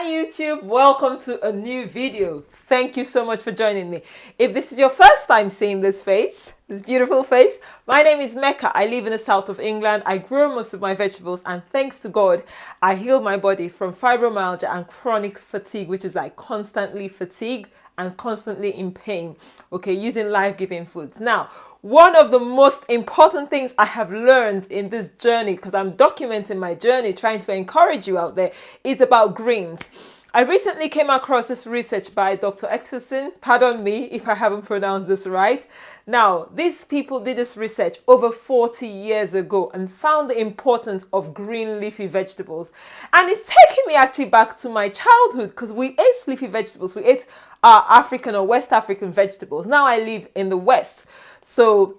Hi YouTube, welcome to a new video. Thank you so much for joining me. If this is your first time seeing this face, this beautiful face, my name is Mecca. I live in the south of England. I grow most of my vegetables and thanks to God, I healed my body from fibromyalgia and chronic fatigue, which is like constantly fatigued and constantly in pain, okay, using life-giving foods. Now, one of the most important things I have learned in this journey, because I'm documenting my journey, trying to encourage you out there, is about greens. I recently came across this research by Dr. Esselstyln. Pardon me if I haven't pronounced this right. Now, these people did this research over 40 years ago and found the importance of green leafy vegetables. And it's taking me actually back to my childhood because we ate leafy vegetables. We ate African or West African vegetables. Now I live in the West, so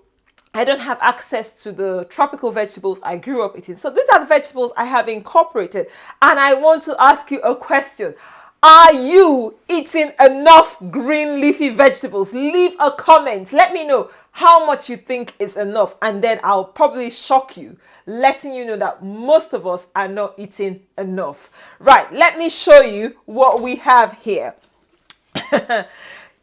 I don't have access to the tropical vegetables I grew up eating. So these are the vegetables I have incorporated. And I want to ask you a question. Are you eating enough green leafy vegetables? Leave a comment. Let me know how much you think is enough. And then I'll probably shock you, letting you know that most of us are not eating enough. Right, let me show you what we have here.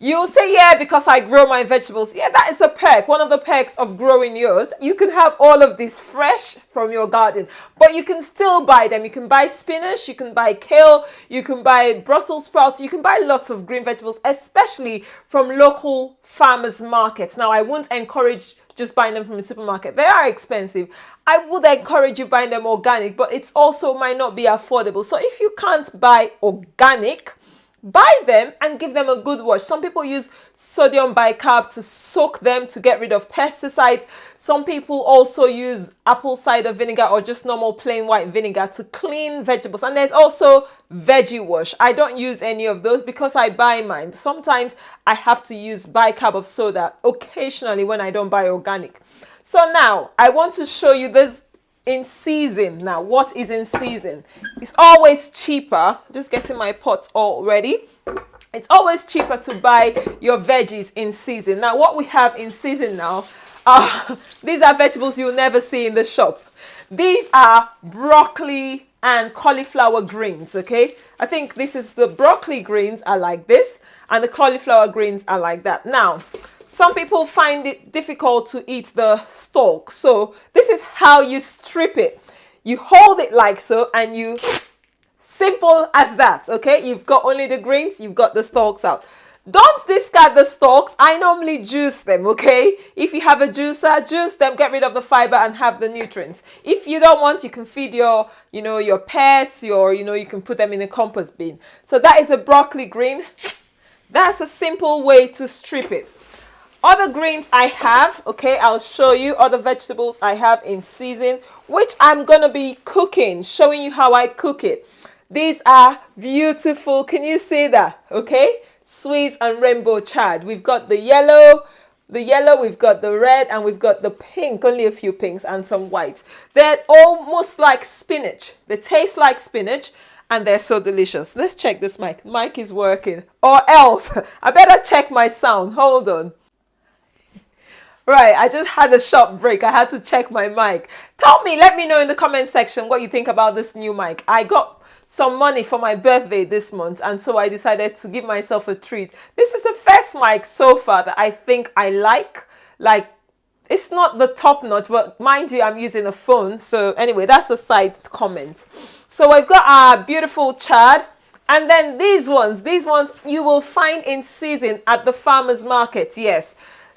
You'll say, yeah, because I grow my vegetables. Yeah, that is a perk. One of the perks of growing yours. You can have all of this fresh from your garden, but you can still buy them. You can buy spinach, you can buy kale, you can buy Brussels sprouts, you can buy lots of green vegetables, especially from local farmers markets. Now, I won't encourage just buying them from the supermarket. They are expensive. I would encourage you buying them organic, but it's also might not be affordable. So if you can't buy organic, buy them and give them a good wash. Some people use sodium bicarb to soak them to get rid of pesticides. Some people also use apple cider vinegar or just normal plain white vinegar to clean vegetables. And there's also veggie wash. I don't use any of those because I buy mine. Sometimes I have to use bicarb of soda occasionally when I don't buy organic. So now I want to show you this in season. Now, what is in season? It's always cheaper. Just getting my pot all ready. It's always cheaper to buy your veggies in season. Now, what we have in season now, these are vegetables you'll never see in the shop. These are broccoli and cauliflower greens, okay? I think this is the broccoli greens are like this, and the cauliflower greens are like that. Now, some people find it difficult to eat the stalk. So this is how you strip it. You hold it like so and you, simple as that, okay? You've got only the greens, you've got the stalks out. Don't discard the stalks. I normally juice them, okay? If you have a juicer, juice them, get rid of the fiber and have the nutrients. If you don't want, you can feed your, your pets, you can put them in a compost bin. So that is a broccoli green. That's a simple way to strip it. Other greens I have, okay, I'll show you other vegetables I have in season, which I'm going to be cooking, showing you how I cook it. These are beautiful. Can you see that? Okay, Swiss and rainbow chard. We've got the yellow, we've got the red, and we've got the pink, only a few pinks and some whites. They're almost like spinach. They taste like spinach. And they're so delicious. Let's check this mic. Mic is working. Or else, I better check my sound. Hold on. Right, I just had a short break. I had to check my mic. Let me know in the comment section what you think about this new mic. I got some money for my birthday this month, and so I decided to give myself a treat. This is the first mic so far that I think I like. Like, it's not the top notch, but mind you, I'm using a phone. So anyway, that's a side comment. So we've got our beautiful chard. And then these ones you will find in season at the farmer's market. Yes.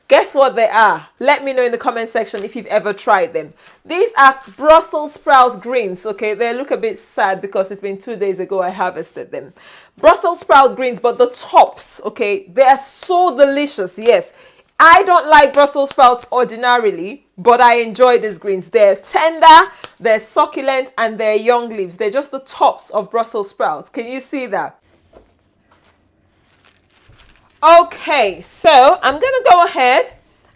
Guess what they are? Let me know in the comment section if you've ever tried them. These are Brussels sprout greens, okay? They look a bit sad because it's been 2 days ago I harvested them. Brussels sprout greens, but the tops, okay? They are so delicious, yes. I don't like Brussels sprouts ordinarily, but I enjoy these greens. They're tender, they're succulent, and they're young leaves. They're just the tops of Brussels sprouts. Can you see that? Okay, so I'm going to go ahead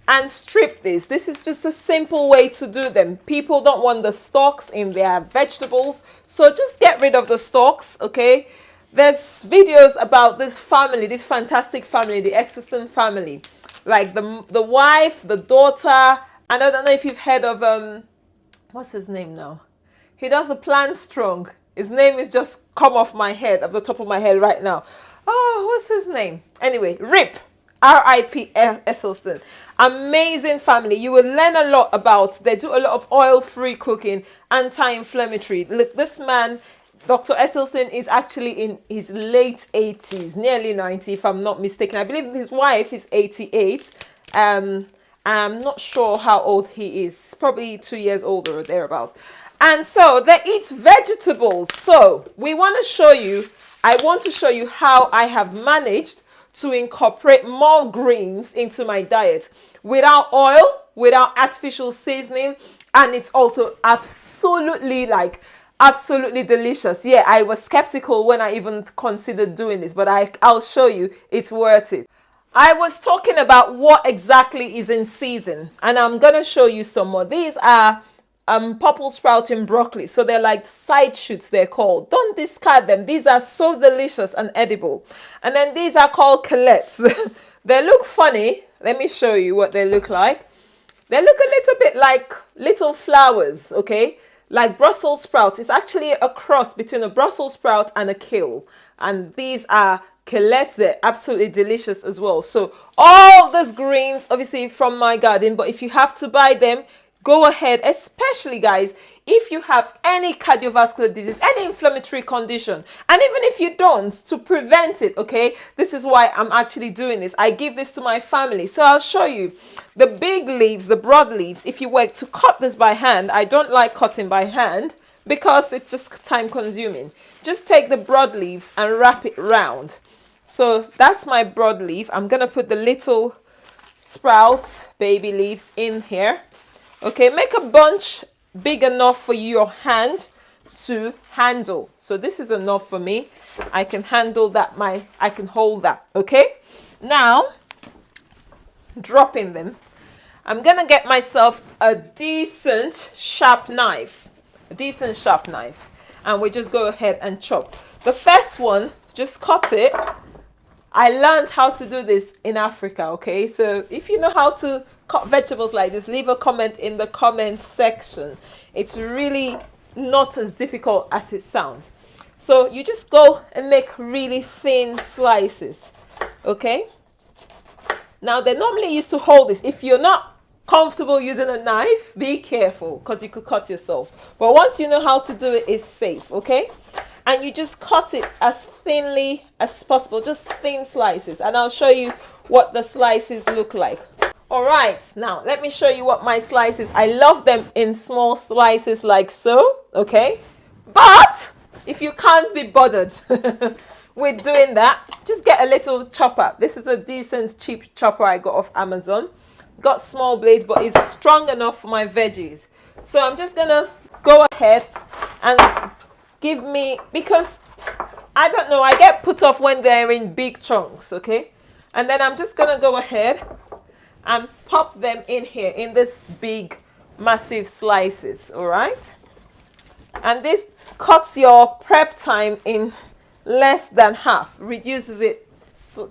and strip this. This is just a simple way to do them. People don't want the stalks in their vegetables, so just get rid of the stalks, okay? There's videos about this family, this fantastic family, the Esselstyln family. Like the wife, the daughter, and I don't know if you've heard of, what's his name now? He does the Plant Strong. His name is just come off my head, off the top of my head right now. Oh, what's his name? Anyway, Rip. R.I.P. Esselstyln. Amazing family. You will learn a lot about. They do a lot of oil-free cooking, anti-inflammatory. Look, this man, Dr. Esselstyln, is actually in his late 80s, nearly 90, if I'm not mistaken. I believe his wife is 88. I'm not sure how old he is. Probably 2 years older or thereabout. And so they eat vegetables. So we want to show you, I want to show you how I have managed to incorporate more greens into my diet without oil, without artificial seasoning, and it's also absolutely absolutely delicious. Yeah, I was skeptical when I even considered doing this, but I'll show you it's worth it. I was talking about what exactly is in season, and I'm gonna show you some more. These are purple sprouting broccoli, so they're like side shoots, they're called. Don't discard them. These are so delicious and edible. And then these are called colettes. They look funny. Let me show you what they look like. They look a little bit like little flowers, okay, like Brussels sprouts. It's actually a cross between a Brussels sprout and a kale, and these are colettes. They're absolutely delicious as well. So all these greens obviously from my garden, but if you have to buy them, go ahead, especially guys, if you have any cardiovascular disease, any inflammatory condition, and even if you don't, to prevent it, okay? This is why I'm actually doing this. I give this to my family. So I'll show you the big leaves, the broad leaves. If you were to cut this by hand, I don't like cutting by hand because it's just time consuming. Just take the broad leaves and wrap it round. So that's my broad leaf. I'm gonna put the little sprout baby leaves in here. Okay, make a bunch big enough for your hand to handle. So this is enough for me. I can handle that, I can hold that, okay? Now, dropping them, I'm gonna get myself a decent sharp knife. And we just go ahead and chop. The first one, just cut it. I learned how to do this in Africa, okay? So if you know how to cut vegetables like this, leave a comment in the comment section. It's really not as difficult as it sounds. So you just go and make really thin slices, okay? Now they normally used to hold this. If you're not comfortable using a knife, be careful because you could cut yourself. But once you know how to do it, it's safe, okay? And you just cut it as thinly as possible, just thin slices. And I'll show you what the slices look like. All right, now let me show you what my slices. I love them in small slices like so, okay? But if you can't be bothered with doing that, just get a little chopper. This is a decent cheap chopper I got off Amazon. Got small blades, but it's strong enough for my veggies. So I'm just gonna go ahead and give me, because I don't know, I get put off when they're in big chunks, okay? And then I'm just gonna go ahead and pop them in here in this big massive slices, all right? And this cuts your prep time in less than half, reduces it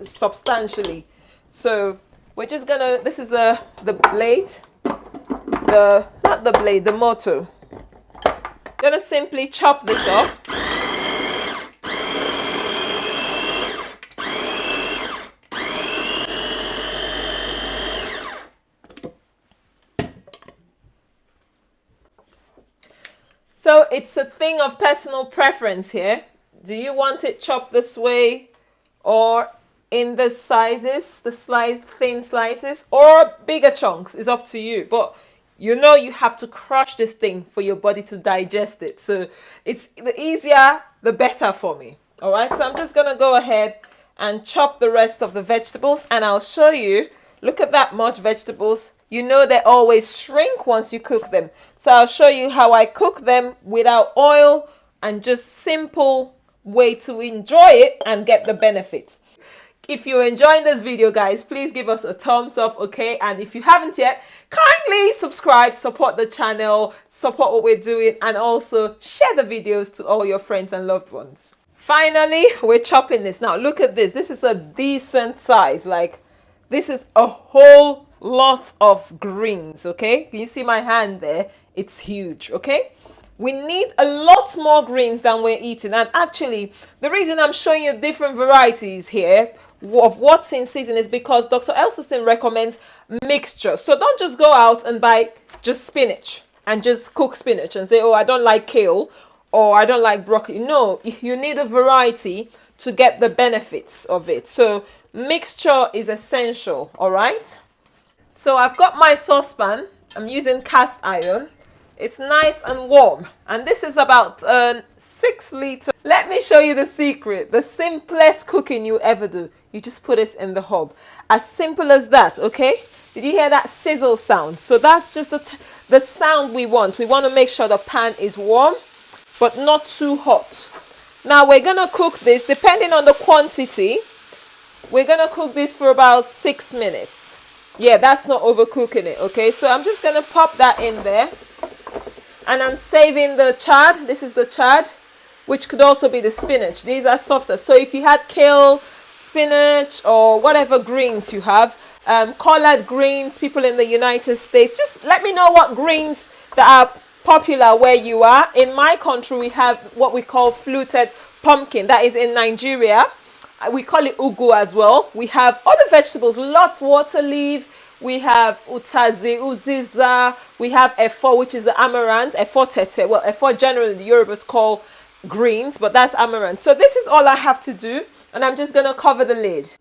substantially. So we're just gonna, this is the blade, not the blade, the motor. Gonna simply chop this up. So it's a thing of personal preference here. Do you want it chopped this way or in the sizes, the thin slices, or bigger chunks? Is up to you. But you know you have to crush this thing for your body to digest it. So it's the easier, the better for me. All right, so I'm just going to go ahead and chop the rest of the vegetables, and I'll show you. Look at that much vegetables. You know they always shrink once you cook them. So I'll show you how I cook them without oil and just simple way to enjoy it and get the benefits. If you're enjoying this video, guys, please give us a thumbs up, okay? And if you haven't yet, kindly subscribe, support the channel, support what we're doing, and also share the videos to all your friends and loved ones. Finally, we're chopping this. Now, look at this. This is a decent size. Like, this is a whole lot of greens, okay? Can you see my hand there? It's huge, okay? We need a lot more greens than we're eating. And actually, the reason I'm showing you different varieties here of what's in season is because Dr. Esselstyln recommends mixture. So don't just go out and buy just spinach and just cook spinach and say, oh, I don't like kale or I don't like broccoli. No, you need a variety to get the benefits of it. So mixture is essential, all right? So I've got my saucepan. I'm using cast iron. It's nice and warm. And this is about 6 liters. Let me show you the secret. The simplest cooking you ever do. You just put it in the hob. As simple as that, okay? Did you hear that sizzle sound? So that's just the sound we want. We want to make sure the pan is warm, but not too hot. Now we're going to cook this, depending on the quantity, we're going to cook this for about 6 minutes. Yeah, that's not overcooking it, okay? So I'm just going to pop that in there. And I'm saving the chard. This is the chard, which could also be the spinach. These are softer. So if you had kale, spinach, or whatever greens you have, collard greens, people in the United States, just let me know what greens that are popular where you are. In my country, we have what we call fluted pumpkin. That is in Nigeria. We call it ugu as well. We have other vegetables, lots, water leaf. We have utazi, uziza. We have efo, which is the amaranth. Efo tete. Well, efo generally the Yorubas call greens, but that's amaranth. So this is all I have to do. And I'm just going to cover the lid.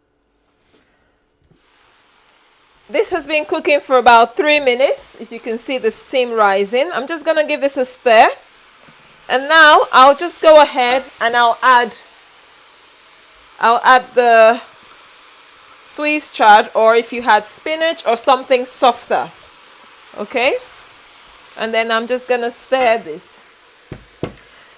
This has been cooking for about 3 minutes. As you can see, the steam rising. I'm just going to give this a stir. And now I'll just go ahead and I'll add the Swiss chard, or if you had spinach or something softer. Okay? And then I'm just going to stir this.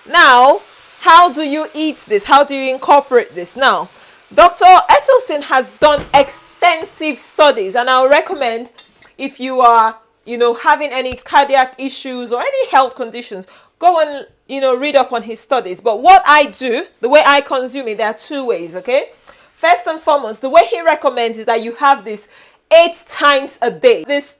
Now, how do you eat this? How do you incorporate this? Now, Dr. Esselstyln has done extensive studies, and I'll recommend if you are, having any cardiac issues or any health conditions, go and, read up on his studies. But what I do, the way I consume it, there are 2 ways, okay? First and foremost, the way he recommends is that you have this 8 times a day. This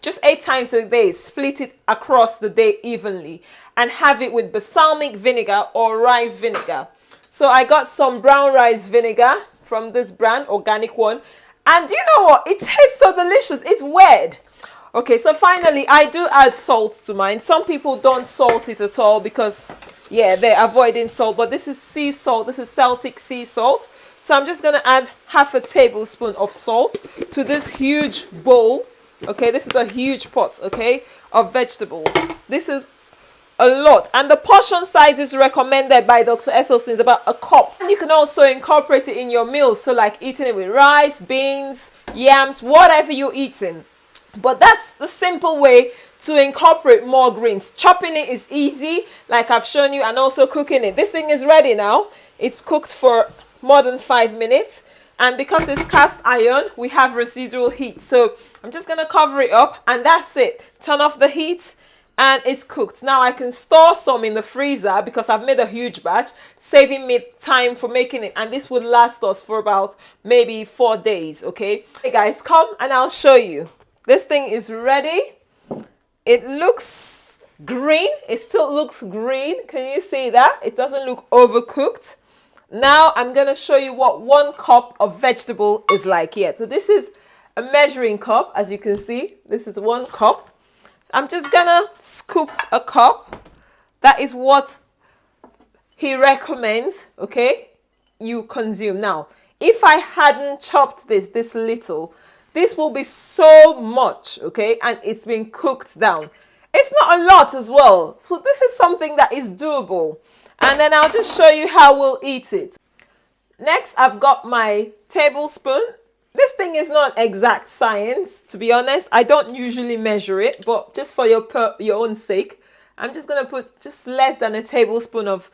just 8 times a day, split it across the day evenly and have it with balsamic vinegar or rice vinegar. So I got some brown rice vinegar from this brand, organic one. And you know what? It tastes so delicious. It's weird. Okay, so finally, I do add salt to mine. Some people don't salt it at all because, yeah, they're avoiding salt. But this is sea salt. This is Celtic sea salt. So I'm just going to add half a tablespoon of salt to this huge bowl. Okay, this is a huge pot, okay, of vegetables. This is a lot. And the portion size is recommended by Dr. Esselstyln. It's about a cup. And you can also incorporate it in your meals. So like eating it with rice, beans, yams, whatever you're eating. But that's the simple way to incorporate more greens. Chopping it is easy, like I've shown you, and also cooking it. This thing is ready now. It's cooked for more than 5 minutes. And because it's cast iron, we have residual heat. So I'm just going to cover it up, and that's it. Turn off the heat, and it's cooked. Now I can store some in the freezer because I've made a huge batch, saving me time for making it. And this would last us for about maybe 4 days, okay? Hey guys, come and I'll show you. This thing is ready. It looks green. It still looks green. Can you see that? It doesn't look overcooked. Now I'm going to show you what 1 cup of vegetable is like here. So this is a measuring cup, as you can see. This is 1 cup. I'm just going to scoop a cup. That is what he recommends, okay, you consume. Now, if I hadn't chopped this little, this will be so much, okay? And it's been cooked down. It's not a lot as well. So this is something that is doable. And then I'll just show you how we'll eat it. Next, I've got my tablespoon. This thing is not exact science, to be honest. I don't usually measure it, but just for your own sake, I'm just going to put just less than a tablespoon of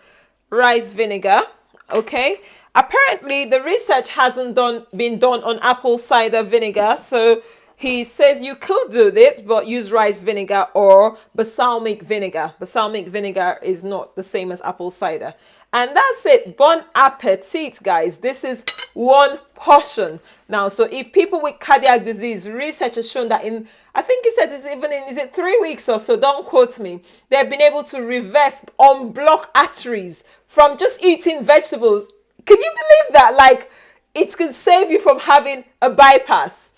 rice vinegar. Okay, apparently the research hasn't been done on apple cider vinegar, so he says you could do this but use rice vinegar or balsamic vinegar. Balsamic vinegar is not the same as apple cider. And that's it. Bon appetit, guys. This is one portion. Now, so if people with cardiac disease, research has shown that in, I think it said it's even in, is it 3 weeks or so, don't quote me, they've been able to reverse, unblock arteries from just eating vegetables. Can you believe that? Like, it can save you from having a bypass.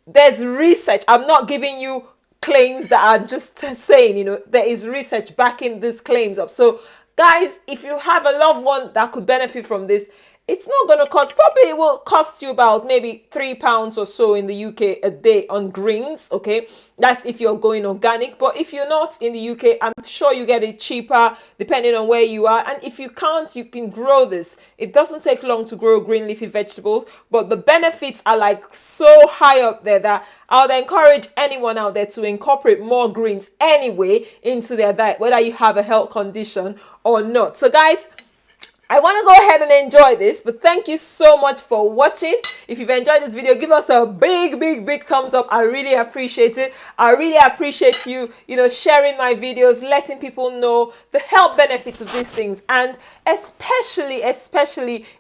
There's research. I'm not giving you claims that are just saying, there is research backing these claims up. So guys, if you have a loved one that could benefit from this, it's not going to cost, probably it will cost you about maybe £3 or so in the UK a day on greens. Okay, that's if you're going organic. But if you're not in the UK, I'm sure you get it cheaper depending on where you are. And if you can't, you can grow this. It doesn't take long to grow green leafy vegetables, but the benefits are like so high up there that I would encourage anyone out there to incorporate more greens anyway into their diet, whether you have a health condition or not. So guys, I want to go ahead and enjoy this, but thank you so much for watching. If you've enjoyed this video, give us a big thumbs up. I really appreciate it. I really appreciate you, sharing my videos, letting people know the health benefits of these things, and especially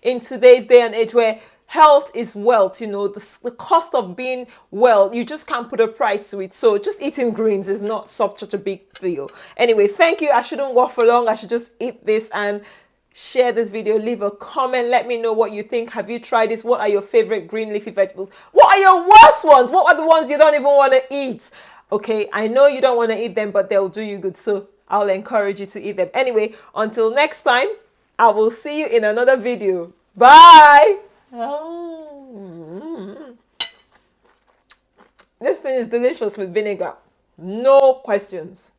in today's day and age where health is wealth. The cost of being well, you just can't put a price to it. So just eating greens is not such a big deal. Anyway, thank you. I shouldn't waffle long. I should just eat this and share this video. Leave a comment. Let me know what you think. Have you tried this? What are your favorite green leafy vegetables? What are your worst ones? What are the ones you don't even want to eat? Okay, I know you don't want to eat them, but they'll do you good. So I'll encourage you to eat them. Anyway, until next time, I will see you in another video. Bye. This thing is delicious with vinegar. No questions.